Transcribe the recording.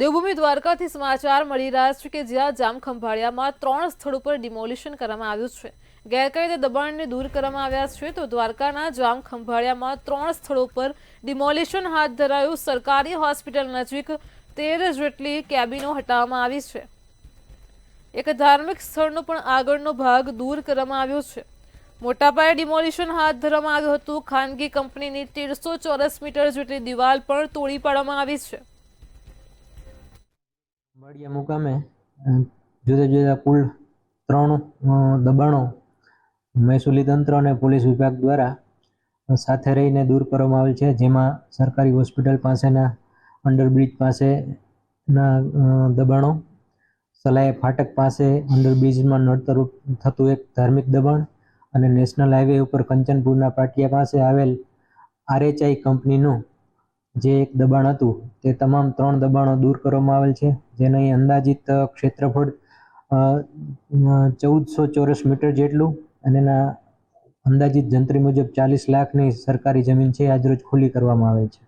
દેવભૂમિ દ્વારકાથી સમાચાર મળી રહ્યા છે કે જ્યાં જામખંભાળિયામાં 3 સ્થળો પર ડિમોલિશન કરવામાં આવ્યું છે। ગેરકાયદે દબાણને દૂર કરવામાં આવ્યા છે તો દ્વારકાના જામખંભાળિયામાં 3 સ્થળો પર ડિમોલિશન હાથ ધરાયું। સરકારી હોસ્પિટલ નજીક 13 જેટલી કેબિનો હટાવવામાં આવી છે। એક ધાર્મિક સ્થળનો પણ આગળનો ભાગ દૂર કરવામાં આવ્યો છે। મોટા પાયે ડિમોલિશન હાથ ધરવામાં આવ્યું હતું। ખાનગી કંપનીની 1300 ચોરસ મીટર જેટલી દિવાલ પણ તોડી પાડવામાં આવી છે। ખંભાળિયા મુકામે જુદા જુદા કુલ 3 દબાણો મહેસૂલી તંત્ર અને પોલીસ વિભાગ દ્વારા સાથે રહીને દૂર કરવામાં આવેલ છે, જેમાં સરકારી હોસ્પિટલ પાસેના અંડરબ્રિજ પાસેના દબાણો, સલાય ફાટક પાસે અંડરબ્રિજમાં નડતરૂપ થતું એક ધાર્મિક દબાણ અને નેશનલ હાઈવે ઉપર કંચનપુરના પાટિયા પાસે આવેલ RHI કંપનીનું જે એક દબાણ હતું તે તમામ 3 દબાણો દૂર કરવામાં આવેલ છે, જેની અંદાજિત ક્ષેત્રફળ 1400 ચોરસ મીટર જેટલું અને એના અંદાજિત જંત્રી મુજબ 40 લાખની સરકારી જમીન છે આજરોજ ખુલ્લી કરવામાં આવે છે।